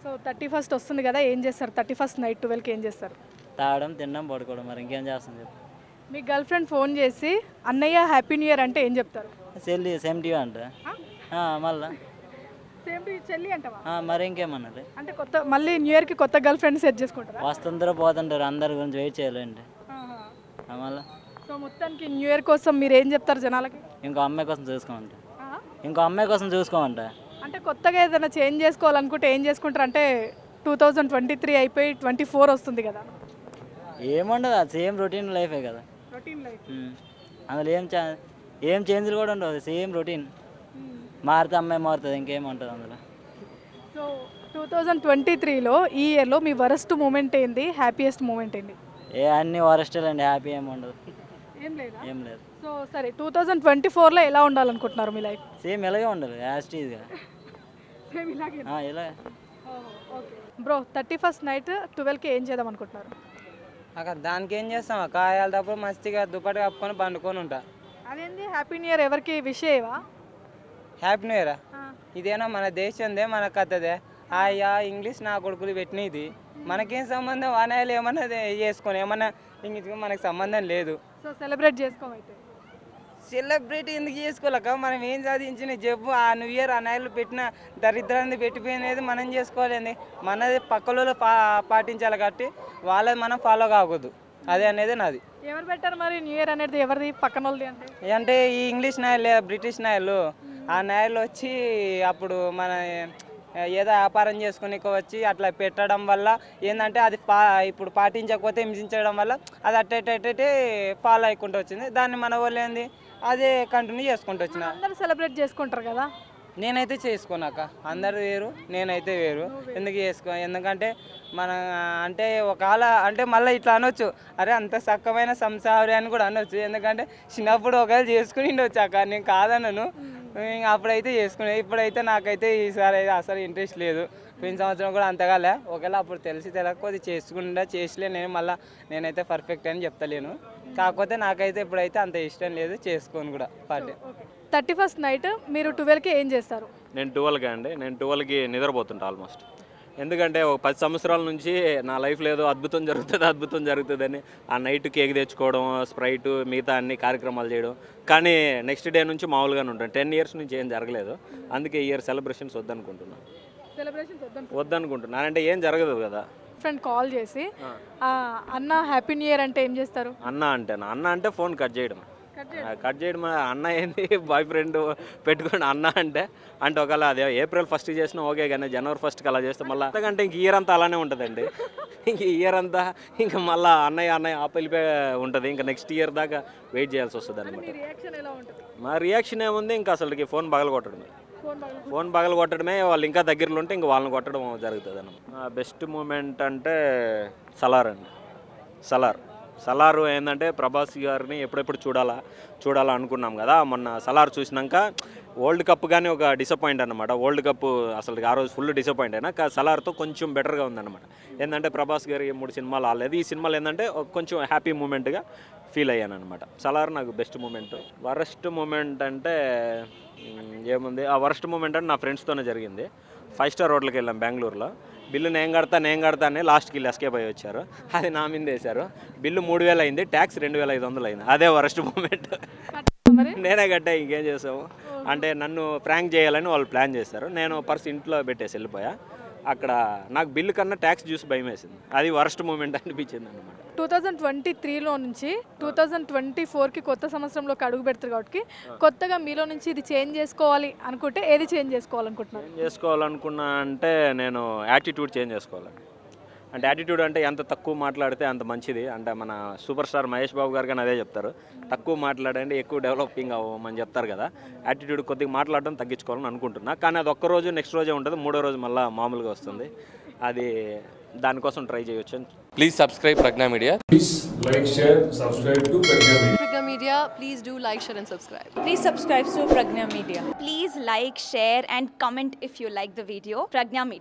So 31st వస్తుంది కదా, ఏం చేస్తారు? 31st నైట్ 12కి ఏం చేస్తారు? తాగడం, తినడం, పడుకోవడం. మరి ఇంకేం చేస్తాం చెప్పు. మీ గర్ల్ ఫ్రెండ్ ఫోన్ చేసి అన్నయ్య హ్యాపీ న్యూ ఇయర్ అంటే ఏం చెప్తారు? చెల్లి సేమ్ టీవీ అంట. మళ్ళా సేమ్ టు చెల్లి అంటవా? మరి ఇంకేమన్నది అంటే కొత్త మళ్ళీ న్యూ ఇయర్కి కొత్త గర్ల్ ఫ్రెండ్ సెట్ చేసుకుంటారా? వస్తుంటారో పోతుంటారు, అందరి గురించి వెయిట్ చేయాలండి. మళ్ళీ సో మొత్తానికి న్యూ ఇయర్ కోసం మీరు ఏం చెప్తారు జనాలకి? ఇంకో అమ్మాయి కోసం చూసుకోమంట. ఇంకో అమ్మాయి కోసం చూసుకోమంట. అంటే కొత్తగా ఏదైనా చేంజ్ చేసుకోవాలనుకుంటే ఏం చేసుకుంటారు? అంటే 2023 అయిపోయి 24 వస్తుంది కదా. ఏముండదు, అది సేమ్ రొటీన్ లైఫే కదా. రొటీన్ లైఫ్ అందులో ఏం చేంజ్లు కూడా ఉండవు, సేమ్ రొటీన్. మారితే అమ్మాయి మారుతుంది, ఇంకేముంటుంది అందులో. సో 2023లో ఈ ఇయర్లో మీ వరస్ట్ మూమెంట్ ఏంది, హ్యాపీయెస్ట్ మూమెంట్ ఏంది? అన్ని వరస్టేలు అండి, హ్యాపీ ఏమి ఉండదు. ఏం లేదు. సో సరే 2024లో ఎలా ఉండాలనుకుంటున్నారు మీ లైఫ్? సేమ్ ఇలాగే ఉండదు, యాస్టీజ్గా. సేమ్ ఇలాగే. ఇలా ఓకే బ్రో, 31st నైట్ 12కి ఏం చేద్దాం అనుకుంటున్నారు? అక్కడ దానికి ఏం చేస్తాం అక్క, అయ్యాలప్పుడు మస్తీగా దుప్పటి కప్పుకొని పండుకొని ఉంటా. అదేంది హ్యాపీ న్యూ ఇయర్ ఎవరికి విష్ చేయవా? హ్యాపీ న్యూ ఇయరా? ఇదేనా మన దేశందే, మన కథదే. అయ్యా ఇంగ్లీష్ నా కొడుకులు పెట్టినది, మనకేం సంబంధం? వానాయాలు ఏమన్నా చేసుకొని ఏమన్నా ఇంగ్లీష్ మనకు సంబంధం లేదు. So celebrate చేసుకోమైతే. సెలబ్రేట్ ఎందుకు చేసుకోలేక, మనం ఏం సాధించిన చెప్పు. ఆ న్యూ ఇయర్ అనాయలు పెట్టిన దరిద్రాన్ని పెట్టిపోయినది మనం చేసుకోవాలండి. మనది పక్కలో పాటించాలి కాబట్టి వాళ్ళది మనం ఫాలో కాకూడదు, అదే అనేది నాది. ఎవరు పెట్టారు మరి న్యూ ఇయర్ అనేది? ఎవరిది పక్కన వాళ్ళది? అంటే ఈ ఇంగ్లీష్ నాయలు, బ్రిటిష్ నాయలు, ఆ నాయలు వచ్చి అప్పుడు మన ఏదో వ్యాపారం చేసుకుని వచ్చి అట్లా పెట్టడం వల్ల ఏంటంటే అది ఇప్పుడు పాటించకపోతే హింసించడం వల్ల అది అట్టే ఫాలో అయ్యుకుంటూ వచ్చింది. దాన్ని మన వాళ్ళు ఏంది అదే కంటిన్యూ చేసుకుంటూ వచ్చిన. అందరూ సెలబ్రేట్ చేసుకుంటారు కదా. నేనైతే చేసుకోనాక, అందరు వేరు, నేనైతే వేరు. ఎందుకు ఎందుకంటే మన అంటే ఒకవేళ అంటే మళ్ళీ ఇట్లా అనొచ్చు, అరే అంత సక్కమైన సంసారి అని కూడా అనొచ్చు. ఎందుకంటే చిన్నప్పుడు ఒకవేళ చేసుకుని వచ్చాక నేను కాదనను, అప్పుడైతే చేసుకునే. ఇప్పుడైతే నాకైతే ఈసారి అయితే అసలు ఇంట్రెస్ట్ లేదు. పోయిన సంవత్సరం కూడా అంతగాలే. ఒకవేళ అప్పుడు తెలియకపోతే చేసుకుంటా నేనైతే పర్ఫెక్ట్ అని చెప్తలేను. కాకపోతే నాకైతే ఇప్పుడైతే అంత ఇష్టం లేదు, చేసుకోను కూడా పార్టీ. 31st నైట్ మీరు 12కి ఏం చేస్తారు? నేను 12కి నిద్రపోతుంటా ఆల్మోస్ట్. ఎందుకంటే ఒక 10 సంవత్సరాల నుంచి నా లైఫ్లో ఏదో అద్భుతం జరుగుతుందని ఆ నైట్ కేక్ తెచ్చుకోవడం, స్ప్రైట్, మిగతా అన్ని కార్యక్రమాలు చేయడం. కానీ నెక్స్ట్ డే నుంచి మామూలుగానే ఉంటాను. 10 years నుంచి ఏం జరగలేదు. అందుకే ఈ ఇయర్ సెలబ్రేషన్స్ వద్దనుకుంటున్నాను. అంటే ఏం జరగదు కదా. ఫ్రెండ్ కాల్ చేసి అన్న హ్యాపీ న్యూ ఇయర్ అంటే ఏం చేస్తారు? అన్న అంటే ఫోన్ కట్ చేయడం. అన్న ఏంది బాయ్ ఫ్రెండ్ పెట్టుకోండి అన్న అంటే ఒకవేళ అదే April 1st చేసినా ఓకే, కానీ January 1st అలా చేస్తే మళ్ళీ అంతకంటే ఇంక ఇయర్ అంతా అలానే ఉంటుందండి. ఇంక ఇయర్ అంతా ఇంకా మళ్ళీ అన్నయ్య ఆపలిపోయి ఉంటుంది. ఇంకా నెక్స్ట్ ఇయర్ దాకా వెయిట్ చేయాల్సి వస్తుంది అనమాట. మా రియాక్షన్ ఏముంది, ఇంకా అసలుకి ఫోన్ పగలగొట్టడమే. వాళ్ళు ఇంకా దగ్గరలో ఉంటే ఇంకా వాళ్ళని కొట్టడం జరుగుతుంది అన్నమాట. బెస్ట్ మూమెంట్ అంటే సలార్ ఏంటంటే ప్రభాస్ గారిని ఎప్పుడెప్పుడు చూడాలా అనుకున్నాం కదా. మొన్న సలార్ చూసినాక వరల్డ్ కప్ కానీ ఒక డిసప్పాయింట్ అనమాట. వరల్డ్ కప్ అసలు ఆ రోజు ఫుల్ డిసప్పాయింట్ అయినా, సలార్తో కొంచెం బెటర్గా ఉందన్నమాట. ఏంటంటే ప్రభాస్ గారి 3 సినిమాలు ఆడలేదు. ఈ సినిమాలు ఏంటంటే కొంచెం హ్యాపీ మూమెంట్గా ఫీల్ అయ్యాను అనమాట. సలార్ నాకు బెస్ట్ మూమెంట్. వరస్ట్ మూమెంట్ అంటే ఏముంది, ఆ వరస్ట్ మూమెంట్ అంటే నా ఫ్రెండ్స్తోనే జరిగింది. 5 స్టార్ హోటల్కి వెళ్ళాం బెంగళూరులో. బిల్లు నేను కడతా అని లాస్ట్కి వెళ్ళి ఎస్కేప్ అయ్యి వచ్చారు. అది నా మీద వేశారు. బిల్లు 3000 అయింది, ట్యాక్స్ 2500 అయింది. అదే వరస్ట్ మూమెంట్. నేనే కట్టా, ఇంకేం చేసాము అంటే నన్ను ప్రాంక్ చేయాలని వాళ్ళు ప్లాన్ చేశారు. నేను పర్స్ ఇంట్లో పెట్టేసి వెళ్ళిపోయా. అక్కడ నాకు బిల్లు కన్నా ట్యాక్స్ చూసి భయం వేసింది. అది వరస్ట్ మూమెంట్ అనిపించింది అనమాట. 2023లో నుంచి 2024కి కొత్త సంవత్సరంలోకి అడుగు పెడతారు కాబట్టి కొత్తగా మీలో నుంచి ఇది చేంజ్ చేసుకోవాలి అనుకుంటే ఏది చేంజ్ చేసుకోవాలనుకుంటున్నారు? చేసుకోవాలనుకున్నా అంటే నేను యాటిట్యూడ్ చేంజ్ చేసుకోవాలి. అంటే యాటిట్యూడ్ అంటే ఎంత తక్కువ మాట్లాడితే అంత మంచిది. అంటే మన సూపర్ స్టార్ మహేష్ బాబు గారు కానీ అదే చెప్తారు, తక్కువ మాట్లాడండి ఎక్కువ డెవలపింగ్ అవ్వమని చెప్తారు కదా. యాటిట్యూడ్ కొద్దిగా మాట్లాడడం తగ్గించుకోవాలని అనుకుంటున్నా. కానీ అది ఒక్కరోజు నెక్స్ట్ రోజే ఉంటుంది, 3వ రోజు మళ్ళీ మామూలుగా వస్తుంది. అది దానికోసం ట్రై చేయొచ్చు. Please subscribe Pragna media. Please like, share, subscribe to Pragna Media. Pragna Media, please do like, share and subscribe. Please subscribe to Pragna Media. Please like, share and comment if you like the video. Pragna Media.